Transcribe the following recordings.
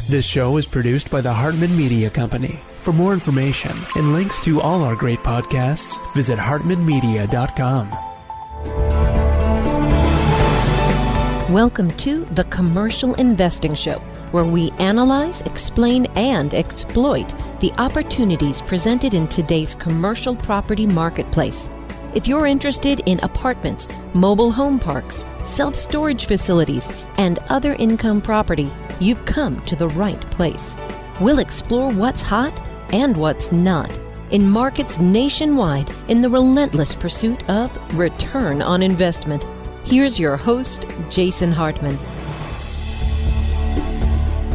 This show is produced by the Hartman Media Company. For more information and links to all our great podcasts, visit hartmanmedia.com. Welcome to the Commercial Investing Show, where we analyze, explain, and exploit the opportunities presented in today's commercial property marketplace. If you're interested in apartments, mobile home parks, self-storage facilities, and other income property, you've come to the right place. We'll explore what's hot and what's not in markets nationwide in the relentless pursuit of return on investment. Here's your host, Jason Hartman.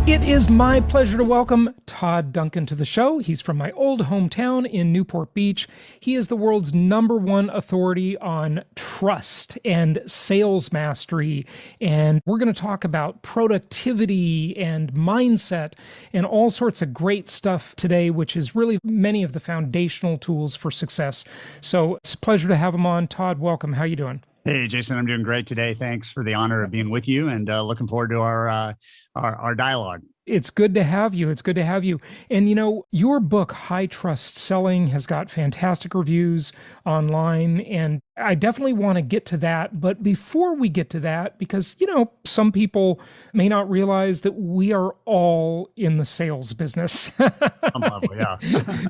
It is my pleasure to welcome Todd Duncan to the show. He's from my old hometown in Newport Beach. He is the world's #1 authority on trust and sales mastery. And we're going to talk about productivity and mindset and all sorts of great stuff today, which is really many of the foundational tools for success. So it's a pleasure to have him on. Todd, welcome. How you doing? Hey, Jason, I'm doing great today. Thanks for the honor of being with you, and looking forward to our dialogue. It's good to have you. It's good to have you. And you know, your book, High Trust Selling, has got fantastic reviews online, and I definitely want to get to that. But before we get to that, because, you know, some people may not realize that we are all in the sales business. Some level, yeah.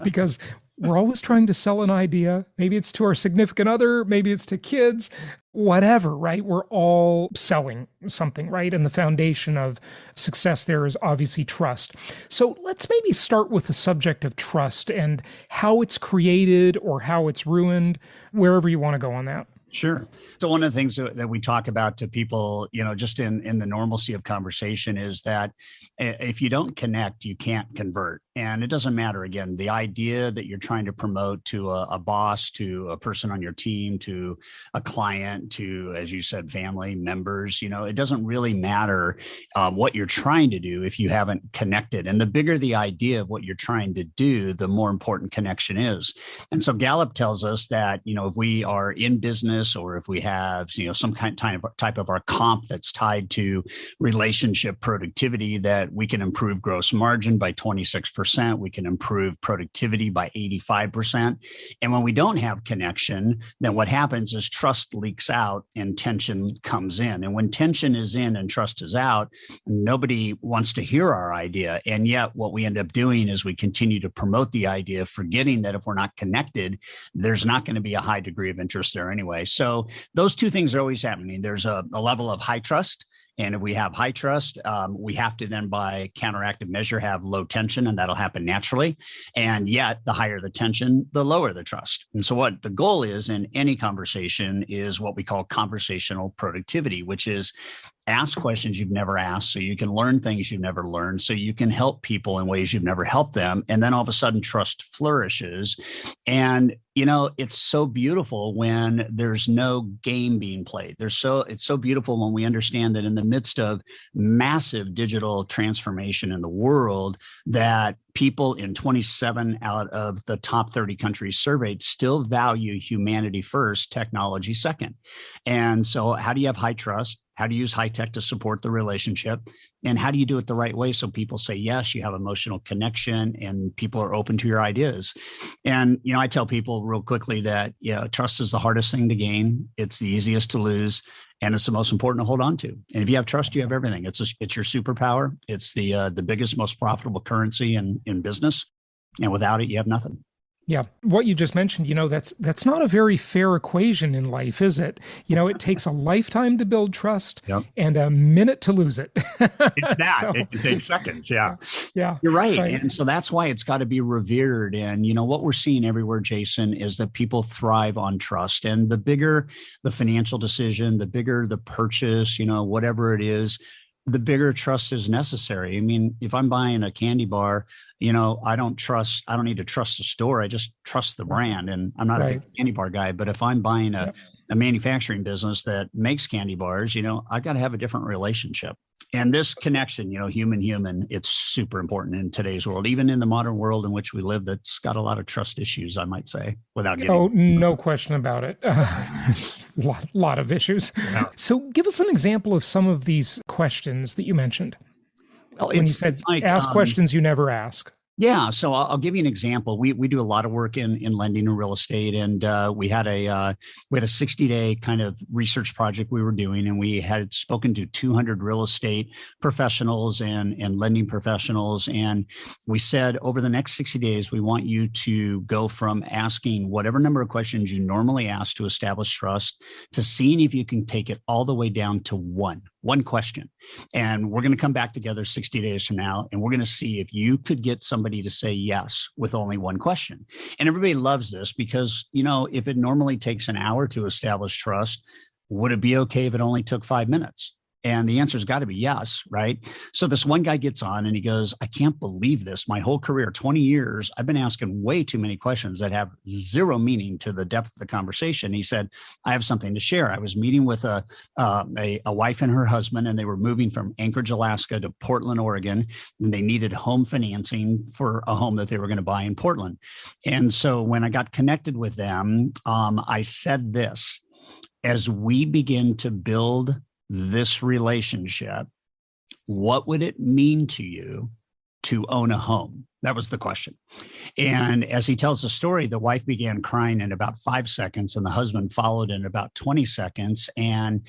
Because we're always trying to sell an idea. Maybe it's to our significant other, maybe it's to kids, whatever, right? We're all selling something, right? And the foundation of success there is obviously trust. So let's maybe start with the subject of trust and how it's created or how it's ruined, wherever you want to go on that. Sure. So one of the things that we talk about to people, you know, just in the normalcy of conversation is that if you don't connect, you can't convert. And it doesn't matter, again, the idea that you're trying to promote to a boss, to a person on your team, to a client, to, as you said, family members, you know, it doesn't really matter what you're trying to do if you haven't connected. And the bigger the idea of what you're trying to do, the more important connection is. And so Gallup tells us that, you know, if we are in business or if we have, you know, some type of our comp that's tied to relationship productivity, that we can improve gross margin by 26%. We can improve productivity by 85%. And when we don't have connection, then what happens is trust leaks out and tension comes in. And when tension is in and trust is out, nobody wants to hear our idea. And yet what we end up doing is we continue to promote the idea, forgetting that if we're not connected, there's not going to be a high degree of interest there anyway. So those two things are always happening. There's a level of high trust. And if we have high trust, we have to then, by counteractive measure, have low tension, and that'll happen naturally. And yet, the higher the tension, the lower the trust. And so what the goal is in any conversation is what we call conversational productivity, which is ask questions you've never asked so you can learn things you've never learned, so you can help people in ways you've never helped them. And then all of a sudden, trust flourishes. And, you know, it's so beautiful when there's no game being played. It's so beautiful when we understand that in the midst of massive digital transformation in the world, that people in 27 out of the top 30 countries surveyed still value humanity first, technology second. And so how do you have high trust? How do you use high tech to support the relationship? And how do you do it the right way so people say yes, you have emotional connection and people are open to your ideas? And, you know, I tell people real quickly that, you know, trust is the hardest thing to gain. It's the easiest to lose. And it's the most important to hold on to. And if you have trust, you have everything. It's your superpower. It's the biggest, most profitable currency in business. And without it, you have nothing. Yeah. What you just mentioned, you know, that's not a very fair equation in life, is it? You know, it takes a lifetime to build trust and a minute to lose it. It takes seconds. Yeah. Yeah. You're right. And so that's why it's got to be revered. And, you know, what we're seeing everywhere, Jason, is that people thrive on trust. And the bigger the financial decision, the bigger the purchase, you know, whatever it is, the bigger trust is necessary. I mean, if I'm buying a candy bar, you know, I don't need to trust the store. I just trust the brand. And I'm not a big candy bar guy, but if I'm buying a manufacturing business that makes candy bars, you know, I've got to have a different relationship. And this connection, you know, human, it's super important in today's world, even in the modern world in which we live, that's got a lot of trust issues, I might say, without getting. Oh, no question about it. It's a lot of issues. Yeah. So give us an example of some of these questions that you mentioned. Well, when you said like, ask questions you never ask. Yeah. So I'll give you an example. We do a lot of work in lending and real estate, and we had a 60-day kind of research project we were doing, and we had spoken to 200 real estate professionals and lending professionals, and we said over the next 60 days we want you to go from asking whatever number of questions you normally ask to establish trust to seeing if you can take it all the way down to one question. And we're going to come back together 60 days from now, and we're going to see if you could get somebody to say yes with only one question. And everybody loves this because, if it normally takes an hour to establish trust, would it be okay if it only took 5 minutes? And the answer's got to be yes, right? So this one guy gets on and he goes, I can't believe this. My whole career, 20 years, I've been asking way too many questions that have zero meaning to the depth of the conversation. He said, I have something to share. I was meeting with a wife and her husband, and they were moving from Anchorage, Alaska to Portland, Oregon, and they needed home financing for a home that they were going to buy in Portland. And so when I got connected with them, I said this, as we begin to build this relationship, what would it mean to you to own a home? That was the question. And as he tells the story, the wife began crying in about 5 seconds and the husband followed in about 20 seconds. And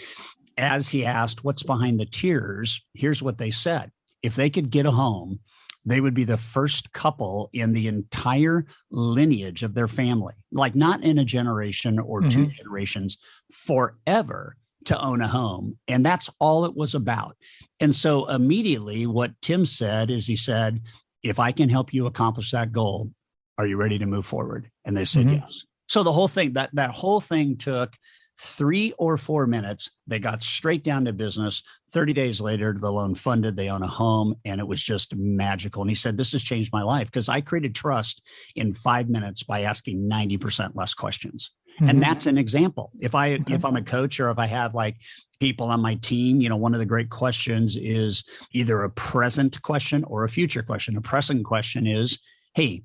as he asked, what's behind the tears? Here's what they said. If they could get a home, they would be the first couple in the entire lineage of their family, like not in a generation or two generations, forever, to own a home. And that's all it was about. And so immediately what Tim said is he said, if I can help you accomplish that goal, are you ready to move forward? And they said yes. So the whole thing, that whole thing took 3 or 4 minutes. They got straight down to business. 30 days later, the loan funded, they own a home, and it was just magical. And he said, this has changed my life because I created trust in 5 minutes by asking 90% less questions. And that's an example. If I'm a coach, or if I have like people on my team, one of the great questions is either a present question or a future question. A present question is, hey,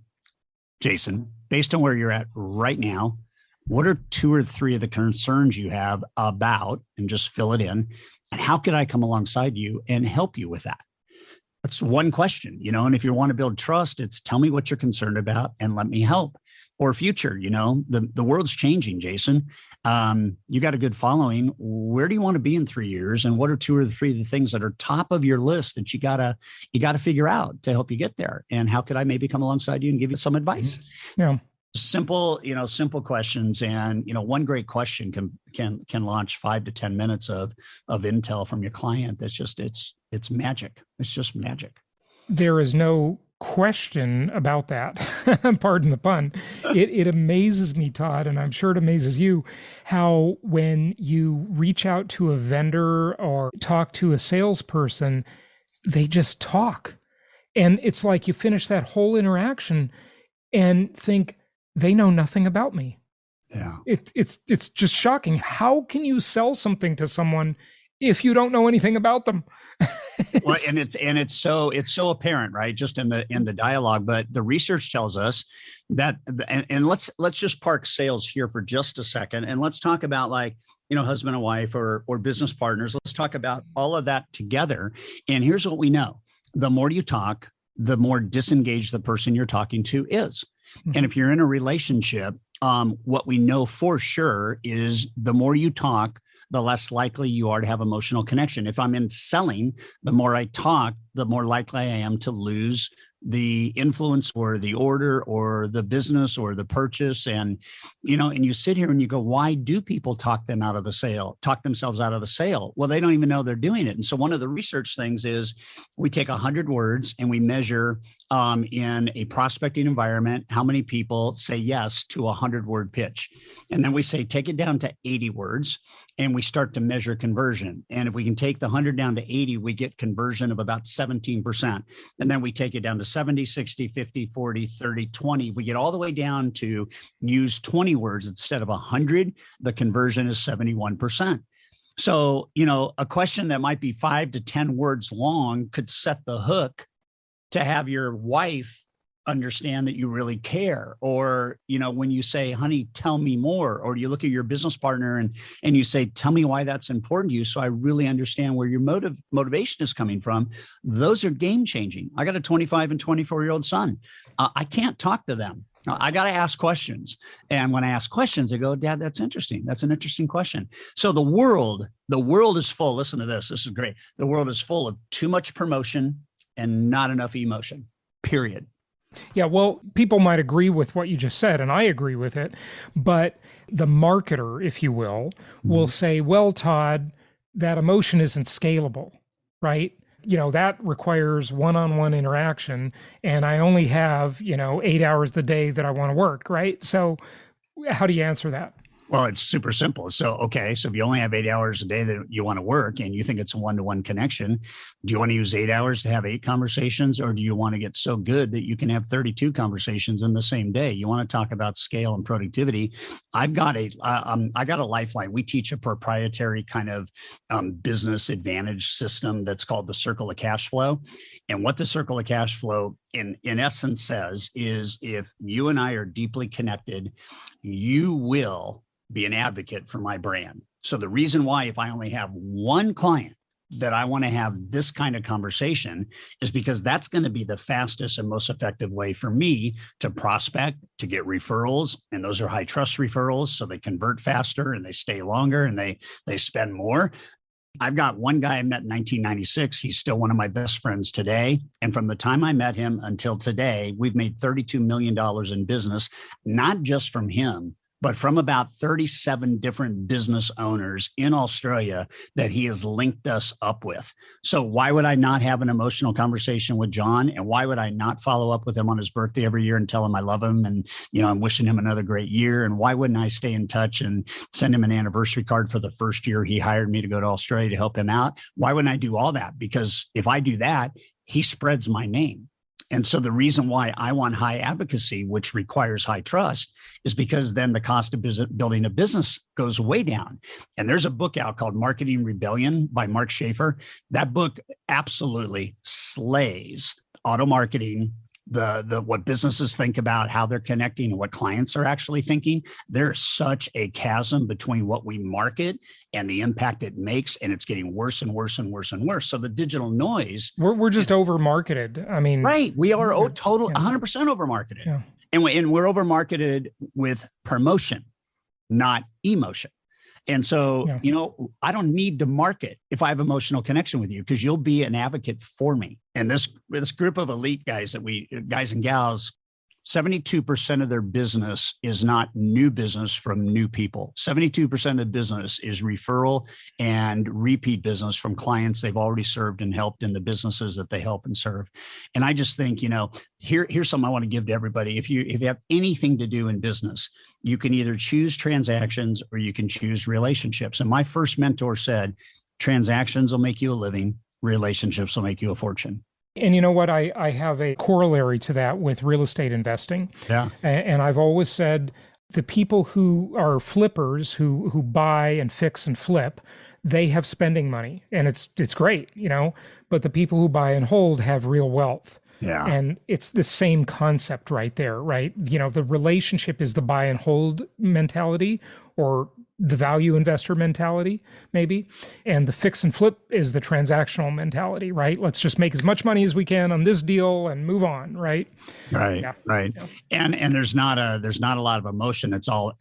Jason, based on where you're at right now, what are 2 or 3 of the concerns you have about, and just fill it in, and how could I come alongside you and help you with that? That's one question, and if you want to build trust, it's tell me what you're concerned about and let me help. Or future, the world's changing, Jason. You got a good following. Where do you want to be in 3 years? And what are 2 or 3 of the things that are top of your list that you gotta figure out to help you get there? And how could I maybe come alongside you and give you some advice? Yeah. Simple questions. And, one great question can launch 5 to 10 minutes of intel from your client. That's just, it's magic. It's just magic. There is no question about that. Pardon the pun. It amazes me, Todd, and I'm sure it amazes you, how when you reach out to a vendor or talk to a salesperson, they just talk. And it's like you finish that whole interaction and think they know nothing about me. Yeah. It's just shocking. How can you sell something to someone if you don't know anything about them? Well, and it's so apparent, right? Just in the dialogue, but the research tells us that, and let's just park sales here for just a second, and let's talk about husband and wife or business partners. Let's talk about all of that together. And here's what we know: the more you talk, the more disengaged the person you're talking to is. And if you're in a relationship, what we know for sure is the more you talk, the less likely you are to have emotional connection. If I'm in selling, the more I talk, the more likely I am to lose the influence or the order or the business or the purchase. And, and you sit here and you go, why do people talk themselves out of the sale? Well, they don't even know they're doing it. And so one of the research things is we take 100 words and we measure in a prospecting environment, how many people say yes to a 100-word pitch. And then we say, take it down to 80 words and we start to measure conversion. And if we can take the 100 down to 80, we get conversion of about 17%. And then we take it down to 70, 60, 50, 40, 30, 20. If we get all the way down to use 20 words instead of 100, the conversion is 71%. So, a question that might be 5 to 10 words long could set the hook to have your wife understand that you really care. Or, when you say, honey, tell me more, or you look at your business partner and you say, tell me why that's important to you, so I really understand where your motivation is coming from. Those are game changing. I got a 25 and 24-year-old son. I can't talk to them. I got to ask questions. And when I ask questions, I go, Dad, that's interesting. That's an interesting question. So the world is full. Listen to this. This is great. The world is full of too much promotion and not enough emotion, period. Yeah, well, people might agree with what you just said, and I agree with it. But the marketer, if you will say, well, Todd, that emotion isn't scalable, right? That requires one-on-one interaction, and I only have, 8 hours a day that I want to work, right? So how do you answer that? Well, it's super simple. So if you only have 8 hours a day that you want to work and you think it's a one-to-one connection, do you want to use 8 hours to have 8 conversations, or do you want to get so good that you can have 32 conversations in the same day? You want to talk about scale and productivity. I got a lifeline. We teach a proprietary kind of business advantage system that's called the circle of cash flow. And what the circle of cash flow in essence says is, if you and I are deeply connected, you will be an advocate for my brand. So the reason why, if I only have one client that I want to have this kind of conversation, is because that's going to be the fastest and most effective way for me to prospect, to get referrals. And those are high trust referrals. So they convert faster and they stay longer and they spend more. I've got one guy I met in 1996. He's still one of my best friends today. And from the time I met him until today, we've made $32 million in business, not just from him, but from about 37 different business owners in Australia that he has linked us up with. So why would I not have an emotional conversation with John? And why would I not follow up with him on his birthday every year and tell him I love him and, I'm wishing him another great year? And why wouldn't I stay in touch and send him an anniversary card for the first year he hired me to go to Australia to help him out? Why wouldn't I do all that? Because if I do that, he spreads my name. And so the reason why I want high advocacy, which requires high trust, is because then the cost of building a business goes way down. And there's a book out called Marketing Rebellion by Mark Schaefer. That book absolutely slays auto marketing, the what businesses think about, how they're connecting, and what clients are actually thinking. There's such a chasm between what we market and the impact it makes, and it's getting worse and worse and worse and worse. So the digital noise, we're just over marketed. I mean, right? We are total 100% over marketed, and we're over marketed with promotion, not emotion. And so, I don't need to market if I have emotional connection with you, because you'll be an advocate for me. And this group of elite guys guys and gals, 72% of their business is not new business from new people. 72% of the business is referral and repeat business from clients they've already served and helped in the businesses that they help and serve. And I just think, here's something I want to give to everybody. If you have anything to do in business, you can either choose transactions or you can choose relationships. And my first mentor said, transactions will make you a living, relationships will make you a fortune. And you know what? I have a corollary to that with real estate investing. Yeah. And I've always said the people who are flippers, who buy and fix and flip, they have spending money, and it's great, but the people who buy and hold have real wealth. Yeah. And it's the same concept right there, right? The relationship is the buy and hold mentality, or the value investor mentality, maybe. And the fix and flip is the transactional mentality, right? Let's just make as much money as we can on this deal and move on, right? Right, yeah. right. Yeah. And there's not a lot of emotion. It's all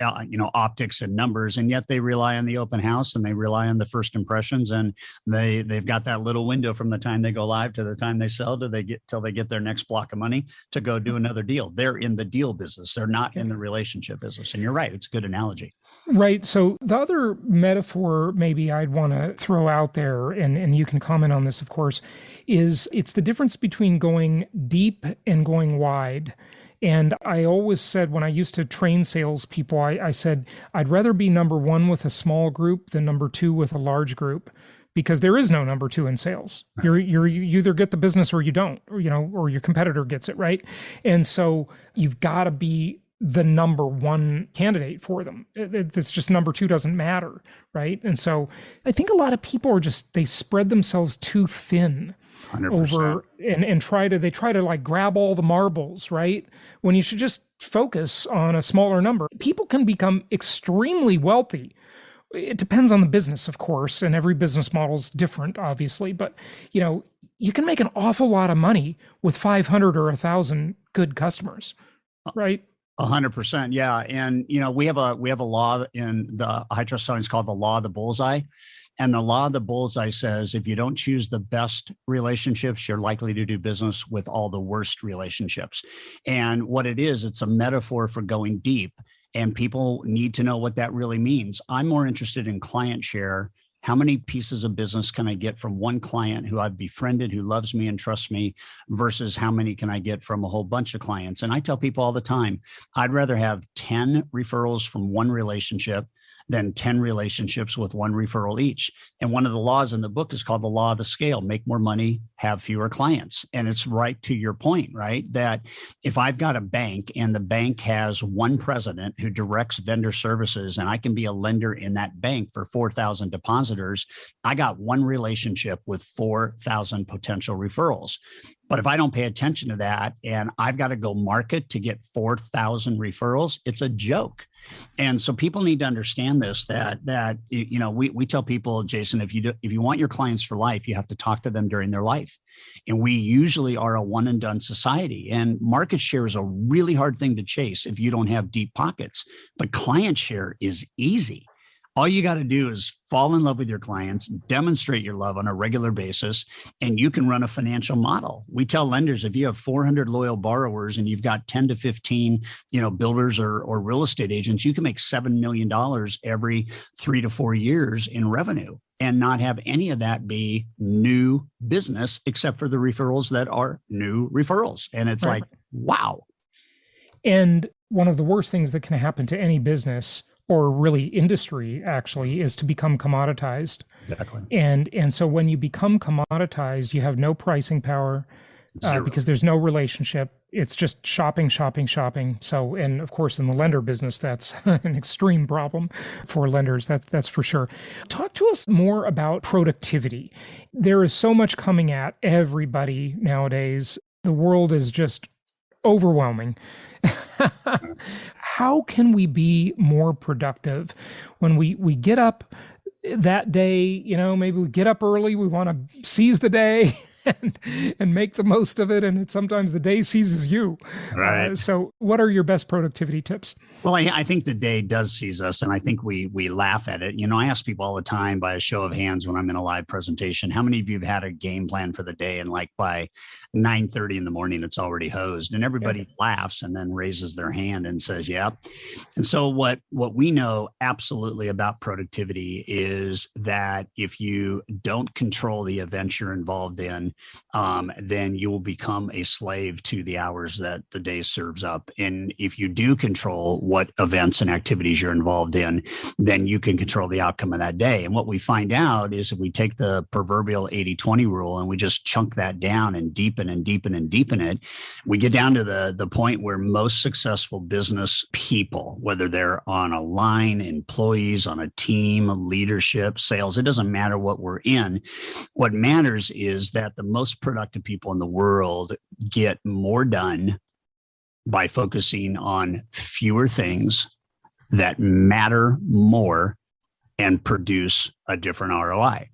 optics and numbers, and yet they rely on the open house and they rely on the first impressions, and they've got that little window from the time they go live to the time they sell till they get their next block of money to go do another deal. They're in the deal business. They're not in the relationship business. And you're right. It's a good analogy. Right. So the other metaphor maybe I'd want to throw out there, and you can comment on this, of course, is it's the difference between going deep and going wide. And I always said, when I used to train salespeople, I said, I'd rather be number one with a small group than number two with a large group, because there is no number two in sales. You either get the business or you don't, or your competitor gets it, right? And so you've got to be the number one candidate for them. It's just number two doesn't matter, right? And so I think a lot of people they spread themselves too thin. over and try to like grab all the marbles, right? When you should just focus on a smaller number. People can become extremely wealthy. It depends on the business, of course, and every business model is different, obviously, but you can make an awful lot of money with 500 or 1,000 good customers, right? 100%. Yeah. And, we have a law in the high trust selling. It's called the law of the bullseye. And the law of the bullseye says, if you don't choose the best relationships, you're likely to do business with all the worst relationships. And what it is, it's a metaphor for going deep. And people need to know what that really means. I'm more interested in client share. How many pieces of business can I get from one client who I've befriended, who loves me and trusts me, versus how many can I get from a whole bunch of clients? And I tell people all the time, I'd rather have 10 referrals from one relationship than 10 relationships with one referral each. And one of the laws in the book is called the law of the scale: make more money, have fewer clients. And it's right to your point, right? That if I've got a bank and the bank has one president who directs vendor services, and I can be a lender in that bank for 4,000 depositors, I got one relationship with 4,000 potential referrals. But if I don't pay attention to that and I've got to go market to get 4,000 referrals, it's a joke. And so people need to understand this, that we tell people, Jason, if you want your clients for life, you have to talk to them during their life. And we usually are a one and done society. And market share is a really hard thing to chase if you don't have deep pockets. But client share is easy. All you got to do is fall in love with your clients, demonstrate your love on a regular basis, and you can run a financial model. We tell lenders, if you have 400 loyal borrowers and you've got 10 to 15, builders or real estate agents, you can make $7 million every 3 to 4 years in revenue and not have any of that be new business, except for the referrals that are new referrals. And it's right. Like, wow. And one of the worst things that can happen to any business, or really industry, actually, is to become commoditized. Exactly. And so when you become commoditized, you have no pricing power because there's no relationship. It's just shopping. So, and of course, in the lender business, that's an extreme problem for lenders. That's for sure. Talk to us more about productivity. There is so much coming at everybody nowadays. The world is just overwhelming. How can we be more productive when we get up that day? Maybe we get up early, we want to seize the day and make the most of it. And sometimes the day seizes you. Right. So what are your best productivity tips? Well, I think the day does seize us, and I think we laugh at it. I ask people all the time by a show of hands when I'm in a live presentation, how many of you have had a game plan for the day, and like by 9:30 in the morning, it's already hosed, and everybody laughs and then raises their hand and says, "Yep." And so what we know absolutely about productivity is that if you don't control the events you're involved in, then you will become a slave to the hours that the day serves up. And if you do control what events and activities you're involved in, then you can control the outcome of that day. And what we find out is if we take the proverbial 80-20 rule and we just chunk that down and deepen it, we get down to the point where most successful business people, whether they're on a line, employees, on a team, leadership, sales, it doesn't matter what we're in. What matters is that the most productive people in the world get more done by focusing on fewer things that matter more and produce a different ROI.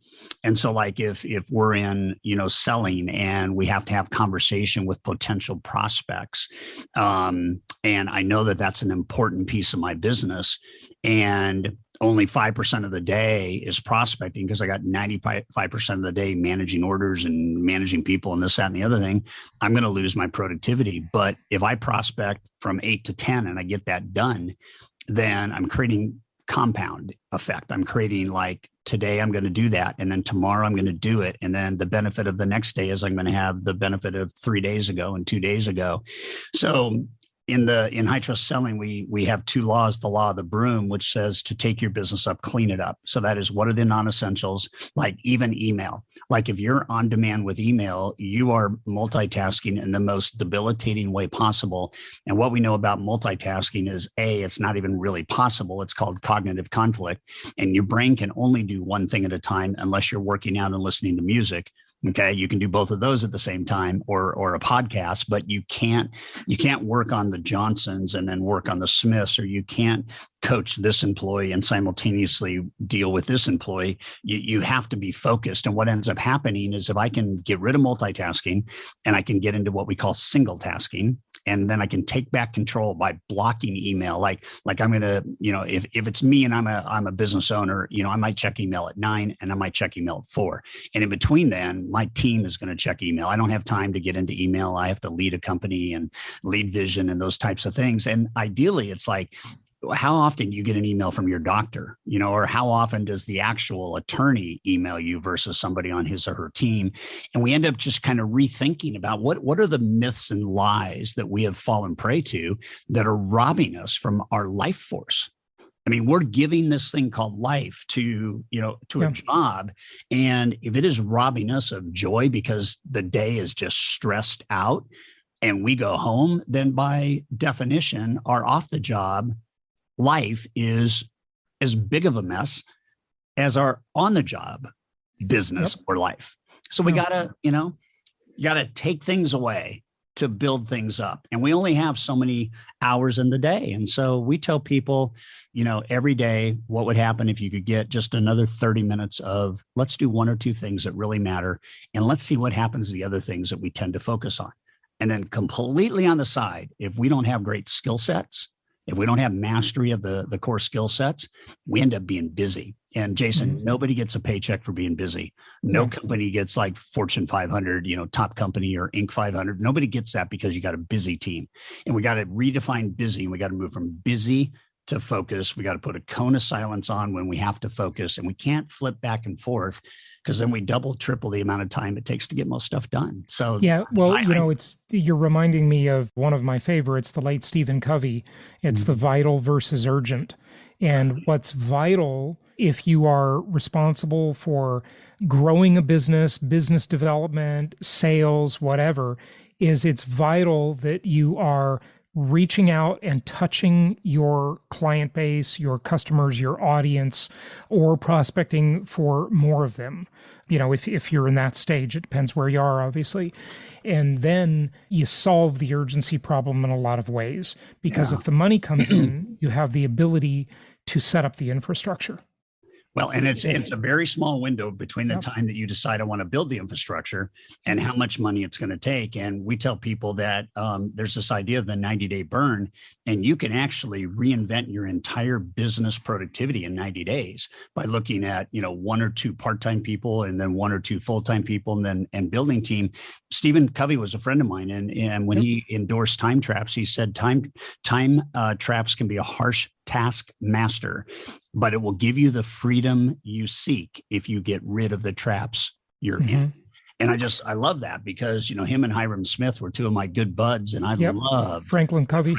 And so like if we're in, selling and we have to have conversation with potential prospects, and I know that that's an important piece of my business, and only 5% of the day is prospecting because I got 95% of the day managing orders and managing people and this, that, and the other thing, I'm going to lose my productivity. But if I prospect from 8 to 10 and I get that done, then I'm creating compound effect. I'm creating like, today I'm going to do that. And then tomorrow I'm going to do it. And then the benefit of the next day is I'm going to have the benefit of 3 days ago and 2 days ago. So in high trust selling, we have two laws, the law of the broom, which says to take your business up, clean it up. So that is, what are the non-essentials? Like even email. Like if you're on demand with email, you are multitasking in the most debilitating way possible. And what we know about multitasking is it's not even really possible. It's called cognitive conflict. And your brain can only do one thing at a time unless you're working out and listening to music. Okay. You can do both of those at the same time, or a podcast, but you can't work on the Johnsons and then work on the Smiths, or you can't coach this employee and simultaneously deal with this employee. You have to be focused. And what ends up happening is if I can get rid of multitasking and I can get into what we call single tasking, and then I can take back control by blocking email. Like I'm going to, if it's me and I'm a business owner, I might check email at 9 and I might check email at 4. And in between then, my team is going to check email. I don't have time to get into email. I have to lead a company and lead vision and those types of things. And ideally, it's like, how often do you get an email from your doctor, or how often does the actual attorney email you versus somebody on his or her team? And we end up just kind of rethinking about what are the myths and lies that we have fallen prey to that are robbing us from our life force. I mean, we're giving this thing called life to a job. And if it is robbing us of joy because the day is just stressed out and we go home, then by definition, our off the job life is as big of a mess as our on the job business or life. So we gotta, you gotta take things away to build things up. And we only have so many hours in the day. And so we tell people, every day, what would happen if you could get just another 30 minutes of, let's do one or two things that really matter. And let's see what happens to the other things that we tend to focus on. And then completely on the side, if we don't have great skill sets, if we don't have mastery of the core skill sets, we end up being busy. And Jason, nobody gets a paycheck for being busy. No company gets like Fortune 500, top company or Inc. 500. Nobody gets that because you got a busy team. And we got to redefine busy. And we got to move from busy to focus. We got to put a cone of silence on when we have to focus. And we can't flip back and forth because then we double, triple the amount of time it takes to get most stuff done. So yeah, well, you're reminding me of one of my favorites, the late Stephen Covey. It's the vital versus urgent. And what's vital, if you are responsible for growing a business development, sales, whatever, is it's vital that you are reaching out and touching your client base, your customers, your audience, or prospecting for more of them. If you're in that stage, it depends where you are, obviously. And then you solve the urgency problem in a lot of ways, because if the money comes in, you have the ability to set up the infrastructure. Well, and it's a very small window between the time that you decide I want to build the infrastructure and how much money it's going to take. And we tell people that there's this idea of the 90-day burn, and you can actually reinvent your entire business productivity in 90 days by looking at, one or two part-time people and then one or two full-time people and building team. Stephen Covey was a friend of mine. And when he endorsed time traps, he said time traps can be a harsh task master, but it will give you the freedom you seek if you get rid of the traps you're in. And I love that because, him and Hiram Smith were two of my good buds, and I love Franklin Covey.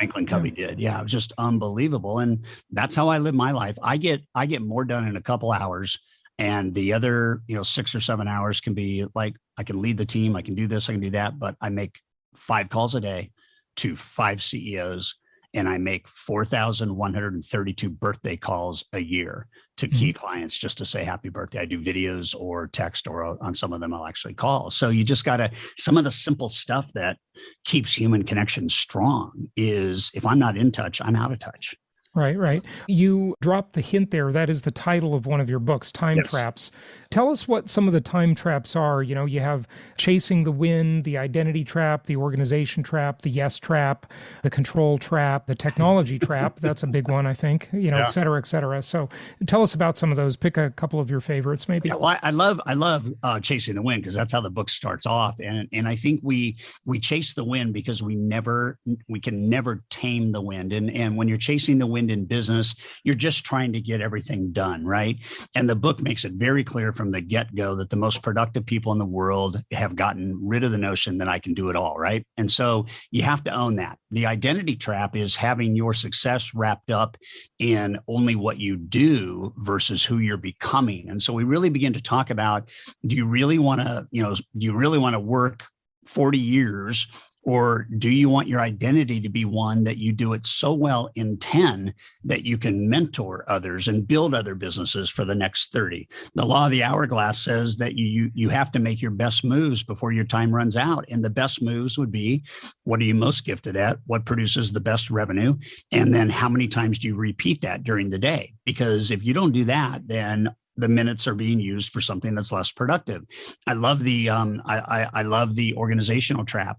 Did. Yeah. It was just unbelievable. And that's how I live my life. I get more done in a couple hours, and the other, 6 or 7 hours can be like, I can lead the team. I can do this, I can do that, but I make 5 calls a day to 5 CEOs. And I make 4,132 birthday calls a year to key clients just to say happy birthday. I do videos or text, or on some of them I'll actually call. So you just got to, some of the simple stuff that keeps human connection strong is if I'm not in touch, I'm out of touch. Right. You dropped the hint there. That is the title of one of your books, Time Traps. Tell us what some of the time traps are. You have chasing the wind, the identity trap, the organization trap, the yes trap, the control trap, the technology trap. That's a big one, I think, et cetera, et cetera. So tell us about some of those. Pick a couple of your favorites, maybe. Yeah, well, I love chasing the wind because that's how the book starts off. And I think we chase the wind because we can never tame the wind. And when you're chasing the wind in business, you're just trying to get everything done, right? And the book makes it very clear from the get-go that the most productive people in the world have gotten rid of the notion that I can do it all, right? And so you have to own that. The identity trap is having your success wrapped up in only what you do versus who you're becoming. And so we really begin to talk about, do you really want to work 40 years Or do you want your identity to be one that you do it so well in 10 that you can mentor others and build other businesses for the next 30? The law of the hourglass says that you have to make your best moves before your time runs out. And the best moves would be, what are you most gifted at? What produces the best revenue? And then how many times do you repeat that during the day? Because if you don't do that, then the minutes are being used for something that's less productive. I love the I love the organizational trap,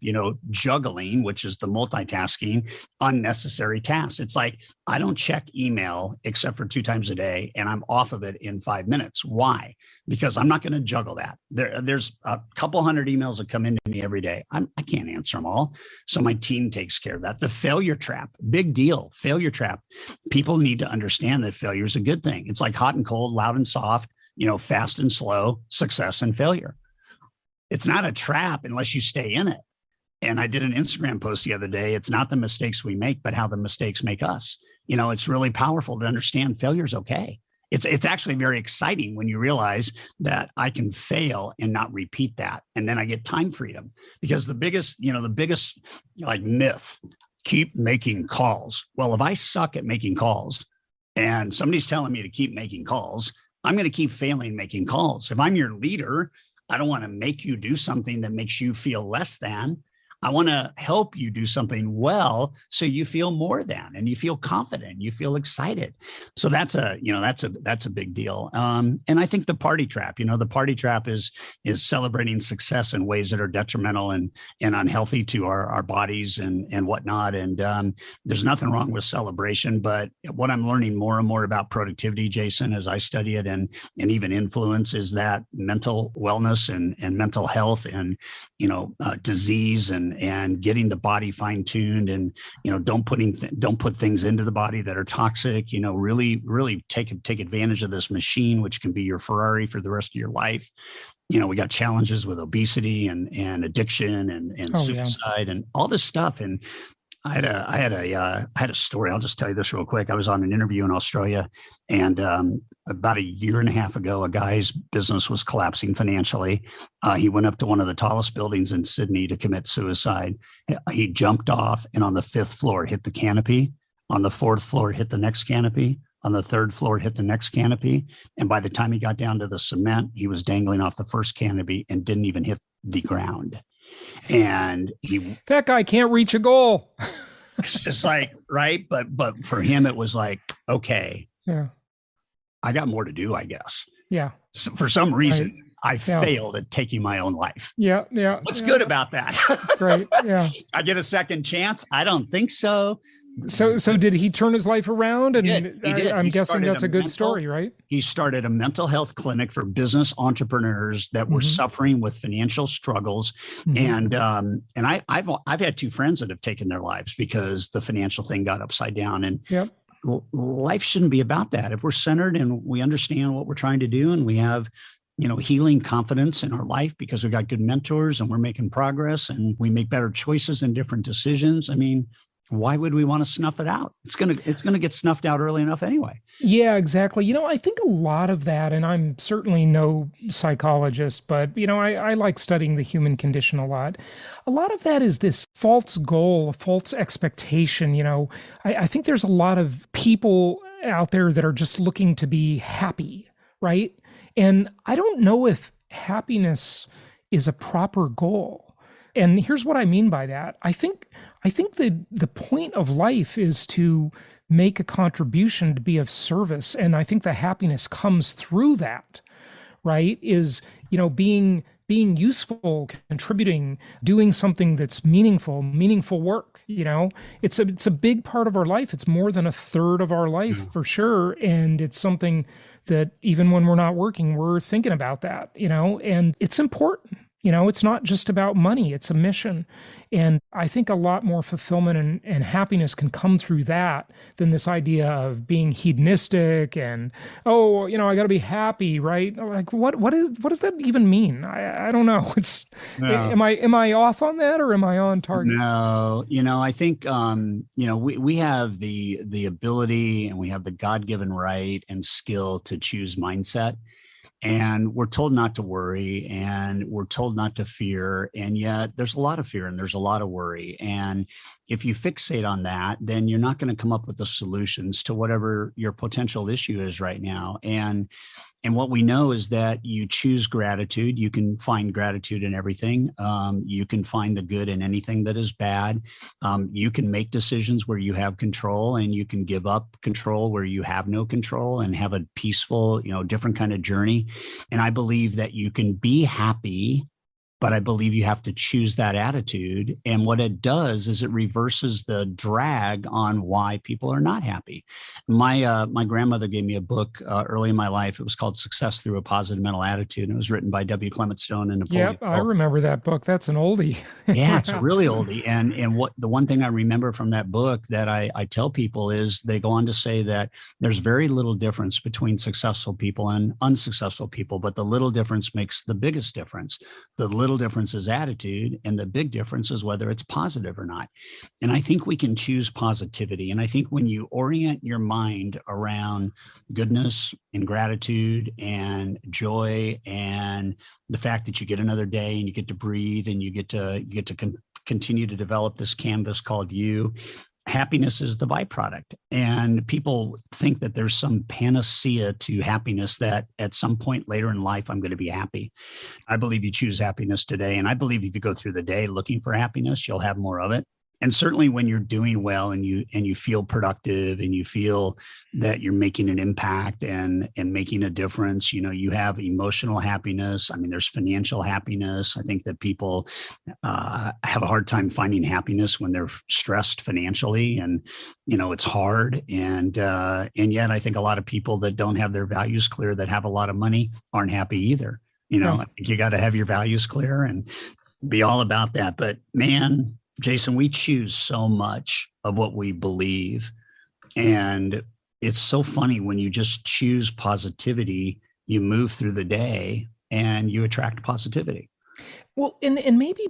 juggling, which is the multitasking, unnecessary tasks. It's like, I don't check email except for 2 times a day, and I'm off of it in 5 minutes. Why? Because I'm not going to juggle that. There's a couple hundred emails that come into me every day. I can't answer them all. So my team takes care of that. The failure trap, big deal. Failure trap. People need to understand that failure is a good thing. It's like hot and cold, loud and soft, fast and slow, success and failure. It's not a trap unless you stay in it. And I did an Instagram post the other day. It's not the mistakes we make, but how the mistakes make us. It's really powerful to understand failure is okay. It's actually very exciting when you realize that I can fail and not repeat that. And then I get time freedom, because the biggest like myth, keep making calls. Well, if I suck at making calls and somebody's telling me to keep making calls, I'm going to keep failing making calls. If I'm your leader, I don't want to make you do something that makes you feel less than. I want to help you do something well, so you feel more than, and you feel confident, you feel excited. So that's a big deal. And I think the party trap, the party trap is celebrating success in ways that are detrimental and unhealthy to our bodies and whatnot. And there's nothing wrong with celebration, but what I'm learning more and more about productivity, Jason, as I study it and even influence, is that mental wellness and mental health and disease and getting the body fine-tuned, and don't put things into the body that are toxic. Really take advantage of this machine, which can be your Ferrari for the rest of your life. We got challenges with obesity and addiction and suicide and all this stuff. And I had a story. I'll just tell you this real quick. I was on an interview in Australia, and about 1.5 years ago, a guy's business was collapsing financially. He went up to one of the tallest buildings in Sydney to commit suicide. He jumped off, and on the 5th floor hit the canopy. On the 4th floor hit the next canopy. On the 3rd floor hit the next canopy. And by the time he got down to the cement, he was dangling off the first canopy and didn't even hit the ground. And that guy can't reach a goal. It's just like, right. But for him, it was like, okay, yeah, I got more to do, I guess. Yeah. So for some reason, I failed at taking my own life. Yeah. Yeah. What's good about that? Right. Yeah. I get a second chance. I don't think so. So did he turn his life around? And he did. I'm guessing that's a good story, right? He started a mental health clinic for business entrepreneurs that were suffering with financial struggles. And I've had 2 friends that have taken their lives because the financial thing got upside down. And life shouldn't be about that. If we're centered and we understand what we're trying to do, and we have healing confidence in our life because we've got good mentors and we're making progress and we make better choices and different decisions. I mean, why would we want to snuff it out? It's gonna get snuffed out early enough anyway. Yeah, exactly. I think a lot of that, and I'm certainly no psychologist, but I like studying the human condition a lot. A lot of that is this false goal, a false expectation. I think there's a lot of people out there that are just looking to be happy, right? And I don't know if happiness is a proper goal. And here's what I mean by that. I think the point of life is to make a contribution, to be of service. And I think the happiness comes through that, right? Is, being useful, contributing, doing something that's meaningful work. It's a big part of our life. It's more than 1/3 of our life for sure. And it's something that even when we're not working, we're thinking about that, and it's important. It's not just about money, it's a mission. And I think a lot more fulfillment and happiness can come through that than this idea of being hedonistic and, I got to be happy, right? Like, what does that even mean? I don't know. Am I off on that, or am I on target? No, I think, we have the ability, and we have the God-given right and skill to choose mindset. And we're told not to worry, and we're told not to fear. And yet there's a lot of fear and there's a lot of worry. And if you fixate on that, then you're not going to come up with the solutions to whatever your potential issue is right now. And what we know is that you choose gratitude. You can find gratitude in everything. You can find the good in anything that is bad. You can make decisions where you have control, and you can give up control where you have no control, and have a peaceful, different kind of journey. And I believe that you can be happy, but I believe you have to choose that attitude. And what it does is it reverses the drag on why people are not happy. My grandmother gave me a book early in my life. It was called Success Through a Positive Mental Attitude. And it was written by W. Clement Stone and Napoleon. Yep, I remember that book. That's an oldie. Yeah, it's a really oldie. And what the one thing I remember from that book that I tell people is they go on to say that there's very little difference between successful people and unsuccessful people, but the little difference makes the biggest difference. The little difference is attitude, and the big difference is whether it's positive or not. And I think we can choose positivity. And I think when you orient your mind around goodness and gratitude and joy and the fact that you get another day and you get to breathe and you get to continue to develop this canvas called you, happiness is the byproduct. And people think that there's some panacea to happiness, that at some point later in life, I'm going to be happy. I believe you choose happiness today. And I believe if you go through the day looking for happiness, you'll have more of it. And certainly when you're doing well and you feel productive and you feel that you're making an impact and making a difference, you have emotional happiness. I mean, there's financial happiness. I think that people have a hard time finding happiness when they're stressed financially, and it's hard. And yet I think a lot of people that don't have their values clear, that have a lot of money, aren't happy either. I think you got to have your values clear and be all about that. But man, Jason, we choose so much of what we believe. And it's so funny when you just choose positivity, you move through the day and you attract positivity. Well, and maybe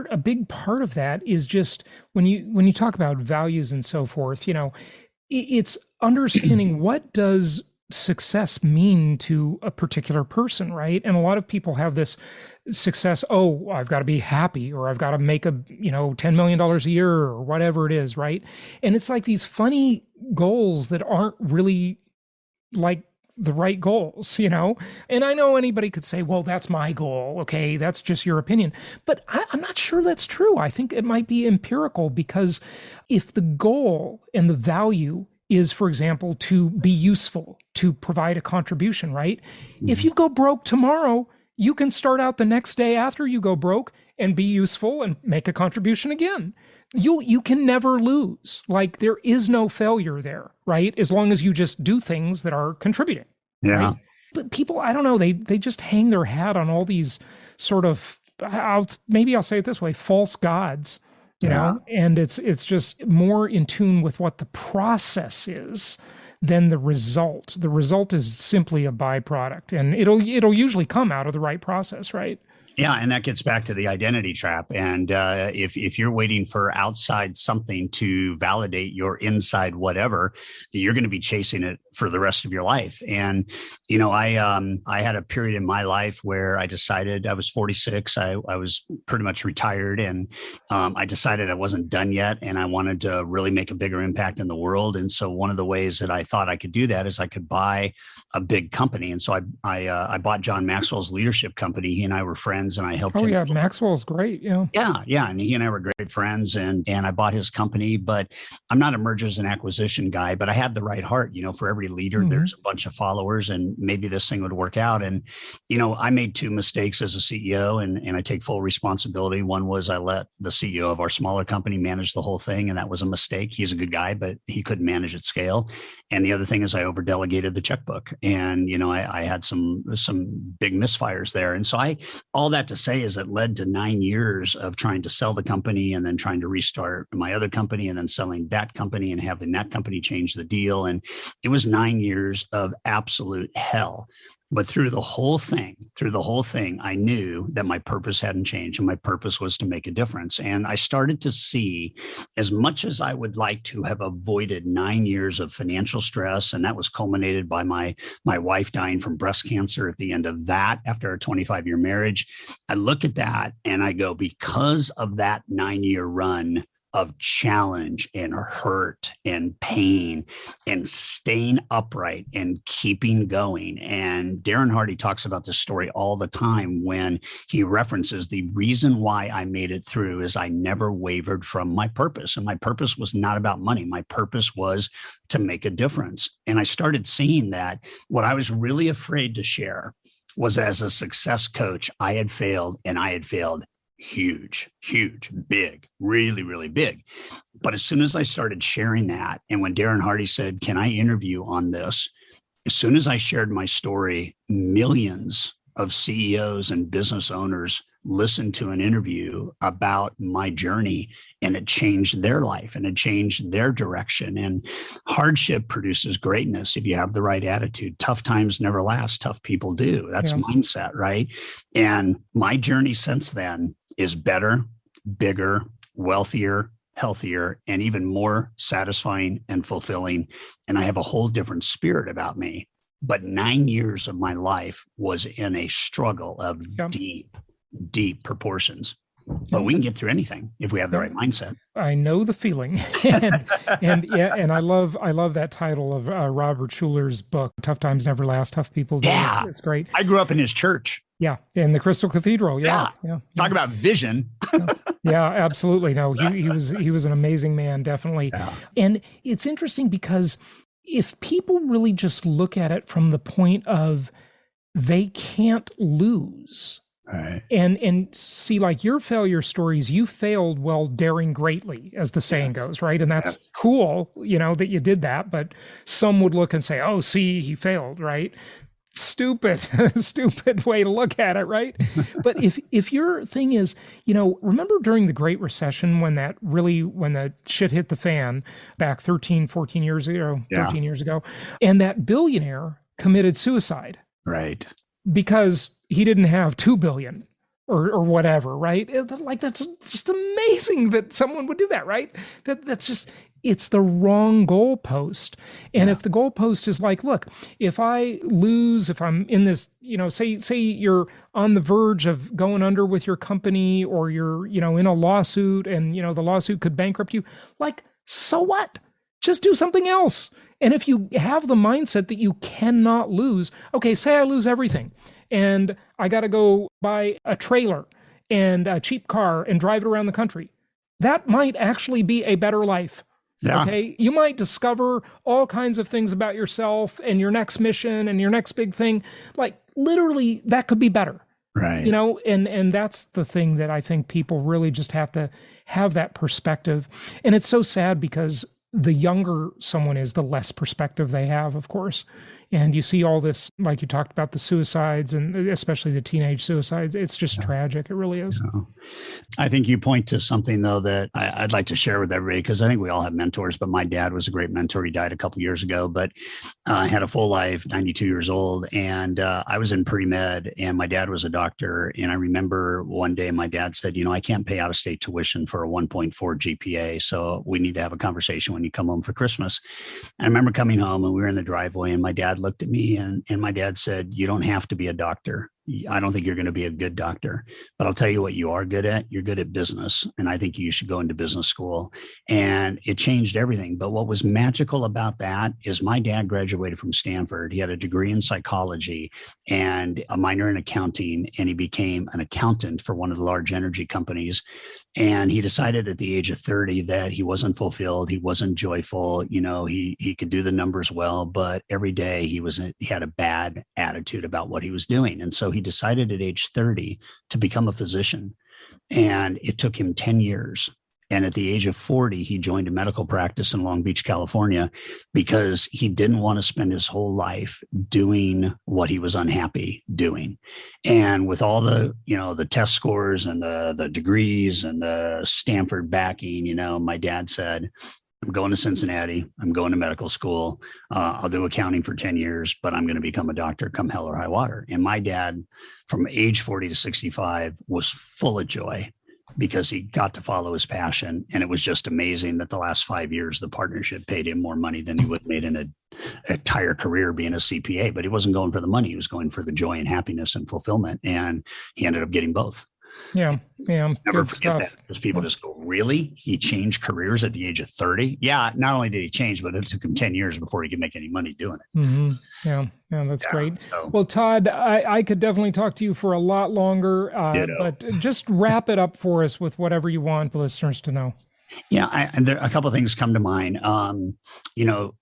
a big part of that is just when you talk about values and so forth, it's understanding what does success mean to a particular person, right? And a lot of people have this success, I've got to be happy, or I've got to make $10 million a year, or whatever it is, right? And it's like these funny goals that aren't really like the right goals, And I know anybody could say, well, that's my goal. Okay, that's just your opinion. But I'm not sure that's true. I think it might be empirical, because if the goal and the value is, for example, to be useful, to provide a contribution, right? Mm-hmm. If you go broke tomorrow, you can start out the next day after you go broke and be useful and make a contribution again. You can never lose. Like, there is no failure there, right? As long as you just do things that are contributing. Yeah. Right? But people, I don't know, they just hang their hat on all these sort of, I'll say it this way, false gods. And it's just more in tune with what the process is than the result. The result is simply a byproduct, and it'll usually come out of the right process, right? Yeah, and that gets back to the identity trap. And if you're waiting for outside something to validate your inside whatever, you're going to be chasing it for the rest of your life. And I had a period in my life where I decided, I was 46. I was pretty much retired, and I decided I wasn't done yet, and I wanted to really make a bigger impact in the world. And so one of the ways that I thought I could do that is I could buy a big company. And so I bought John Maxwell's leadership company. He and I were friends, and I helped him. Yeah, Maxwell's great. Yeah. And he and I were great friends, and I bought his company. But I'm not a mergers and acquisition guy, but I had the right heart. For every leader, mm-hmm. there's a bunch of followers, and maybe this thing would work out. And, I made two mistakes as a CEO, and I take full responsibility. One was I let the CEO of our smaller company manage the whole thing, and that was a mistake. He's a good guy, but he couldn't manage at scale. And the other thing is I over-delegated the checkbook, and, I had some big misfires there. And so all that to say is it led to 9 years of trying to sell the company, and then trying to restart my other company, and then selling that company and having that company change the deal. And it was 9 years of absolute hell. But through the whole thing, I knew that my purpose hadn't changed, and my purpose was to make a difference. And I started to see, as much as I would like to have avoided 9 years of financial stress, and that was culminated by my wife dying from breast cancer at the end of that after a 25-year marriage. I look at that and I go, because of that 9-year run of challenge and hurt and pain and staying upright and keeping going. And Darren Hardy talks about this story all the time when he references the reason why I made it through is I never wavered from my purpose. And my purpose was not about money. My purpose was to make a difference. And I started seeing that what I was really afraid to share was, as a success coach, I had failed, and I had failed huge, big, really, really big. But as soon as I started sharing that, and when Darren Hardy said, "Can I interview on this?" As soon as I shared my story, millions of CEOs and business owners listened to an interview about my journey, and it changed their life and it changed their direction. And hardship produces greatness if you have the right attitude. Tough times never last. Tough people do. That's mindset, right? And my journey since then is better, bigger, wealthier, healthier, and even more satisfying and fulfilling. And I have a whole different spirit about me. But 9 years of my life was in a struggle of deep proportions. But we can get through anything if we have the right mindset. I know the feeling. and I love that title of Robert Schuller's book, Tough Times Never Last, Tough People Do. Yeah. It's great. I grew up in his church. Yeah. In the Crystal Cathedral. Yeah. Talk about vision. Yeah, absolutely. No, he was an amazing man, definitely. Yeah. And it's interesting because if people really just look at it from the point of they can't lose, right, and see, like your failure stories, you failed while daring greatly, as the saying goes, right? And that's cool, that you did that, but some would look and say, "Oh, see, he failed," right? Stupid way to look at it, right? But if your thing is, remember during the Great Recession when the shit hit the fan back 13 years ago, and that billionaire committed suicide. Right. Because he didn't have 2 billion or whatever, right? That's just amazing that someone would do that, right? That's just, it's the wrong goalpost. And if the goalpost is like, look, if I lose, if I'm in this, say you're on the verge of going under with your company, or you're, in a lawsuit and, the lawsuit could bankrupt you, like, so what? Just do something else. And if you have the mindset that you cannot lose, okay, say I lose everything and I got to go buy a trailer and a cheap car and drive it around the country. That might actually be a better life. Yeah. Okay. You might discover all kinds of things about yourself and your next mission and your next big thing. Like literally that could be better. Right. And that's the thing that I think people really just have to have that perspective. And it's so sad because the younger someone is, the less perspective they have, of course. And you see all this, like you talked about, the suicides and especially the teenage suicides. It's just tragic. It really is. I think you point to something, though, that I'd like to share with everybody, because I think we all have mentors, but my dad was a great mentor. He died a couple of years ago, but had a full life, 92 years old. And I was in pre-med and my dad was a doctor. And I remember one day my dad said, I can't pay out-of-state tuition for a 1.4 GPA. So we need to have a conversation when you come home for Christmas. And I remember coming home and we were in the driveway and my dad looked at me and my dad said, "You don't have to be a doctor. I don't think you're going to be a good doctor, but I'll tell you what you are good at. You're good at business. And I think you should go into business school." And it changed everything. But what was magical about that is my dad graduated from Stanford. He had a degree in psychology and a minor in accounting, and he became an accountant for one of the large energy companies. And he decided at the age of 30 that he wasn't fulfilled. He wasn't joyful. He could do the numbers well, but every day he had a bad attitude about what he was doing. And so he decided at age 30 to become a physician. And it took him 10 years. And at the age of 40, he joined a medical practice in Long Beach, California, because he didn't want to spend his whole life doing what he was unhappy doing. And with all the, the test scores and the degrees and the Stanford backing, my dad said, I'm going to Cincinnati. I'm going to medical school. I'll do accounting for 10 years, but I'm going to become a doctor come hell or high water. And my dad, from age 40 to 65, was full of joy because he got to follow his passion. And it was just amazing that the last 5 years, the partnership paid him more money than he would have made in an entire career being a CPA. But he wasn't going for the money. He was going for the joy and happiness and fulfillment. And he ended up getting both. Yeah. Never forget that, because people just go, really? He changed careers at the age of 30? Yeah, not only did he change, but it took him 10 years before he could make any money doing it. Mm-hmm. Yeah, that's great. So, well, Todd, I could definitely talk to you for a lot longer, but just wrap it up for us with whatever you want the listeners to know. Yeah, and there a couple of things come to mind.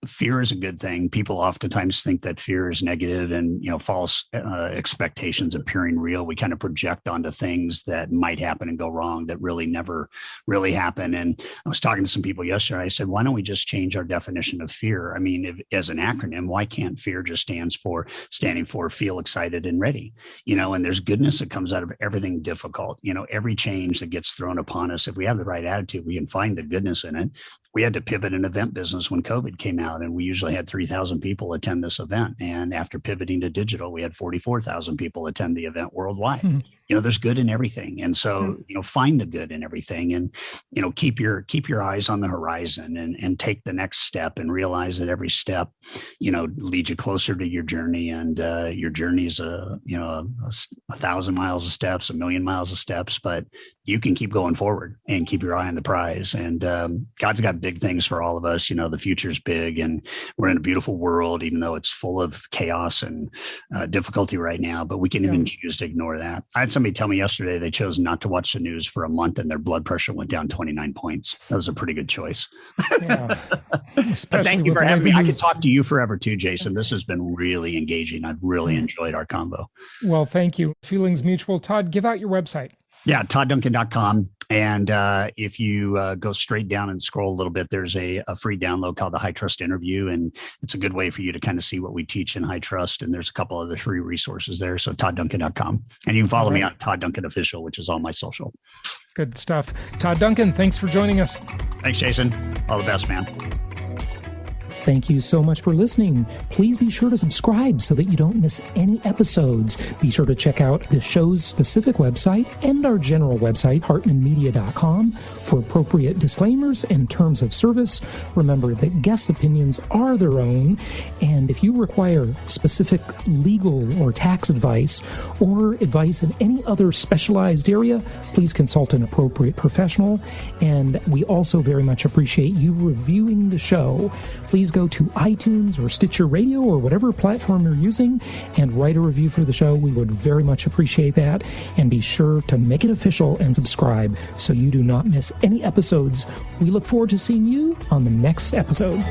Fear is a good thing. People oftentimes think that fear is negative, and false expectations appearing real. We kind of project onto things that might happen and go wrong that really never really happen. And I was talking to some people yesterday. I said, why don't we just change our definition of fear? I mean, as an acronym, why can't fear just standing for feel excited and ready? And there's goodness that comes out of everything difficult. Every change that gets thrown upon us, if we have the right attitude, we can find the goodness in it. We had to pivot an event business when COVID came out, and we usually had 3,000 people attend this event. And after pivoting to digital, we had 44,000 people attend the event worldwide. Mm-hmm. There's good in everything. And so, find the good in everything, and, keep your eyes on the horizon, and take the next step, and realize that every step, leads you closer to your journey. And your journey is 1,000 miles of steps, 1,000,000 miles of steps, but you can keep going forward and keep your eye on the prize. And God's got big things for all of us. The future's big, and we're in a beautiful world, even though it's full of chaos and difficulty right now, but we can even choose to ignore that. I had somebody tell me yesterday they chose not to watch the news for a month, and their blood pressure went down 29 points. That was a pretty good choice. Yeah. But thank you for having me. I could talk to you forever too, Jason. This has been really engaging. I've really enjoyed our convo. Well, thank you. Feelings mutual. Todd, give out your website. Yeah, toddduncan.com. And if you go straight down and scroll a little bit, there's a free download called the High Trust Interview. And it's a good way for you to kind of see what we teach in High Trust. And there's a couple other free resources there. So toddduncan.com. And you can follow me on Todd Duncan Official, which is all my social. Good stuff. Todd Duncan, thanks for joining us. Thanks, Jason. All the best, man. Thank you so much for listening. Please be sure to subscribe so that you don't miss any episodes. Be sure to check out the show's specific website and our general website, hartmanmedia.com, for appropriate disclaimers and terms of service. Remember that guest opinions are their own, and if you require specific legal or tax advice or advice in any other specialized area, please consult an appropriate professional. And we also very much appreciate you reviewing the show. Please go to iTunes or Stitcher Radio or whatever platform you're using and write a review for the show. We would very much appreciate that. And be sure to make it official and subscribe so you do not miss any episodes. We look forward to seeing you on the next episode.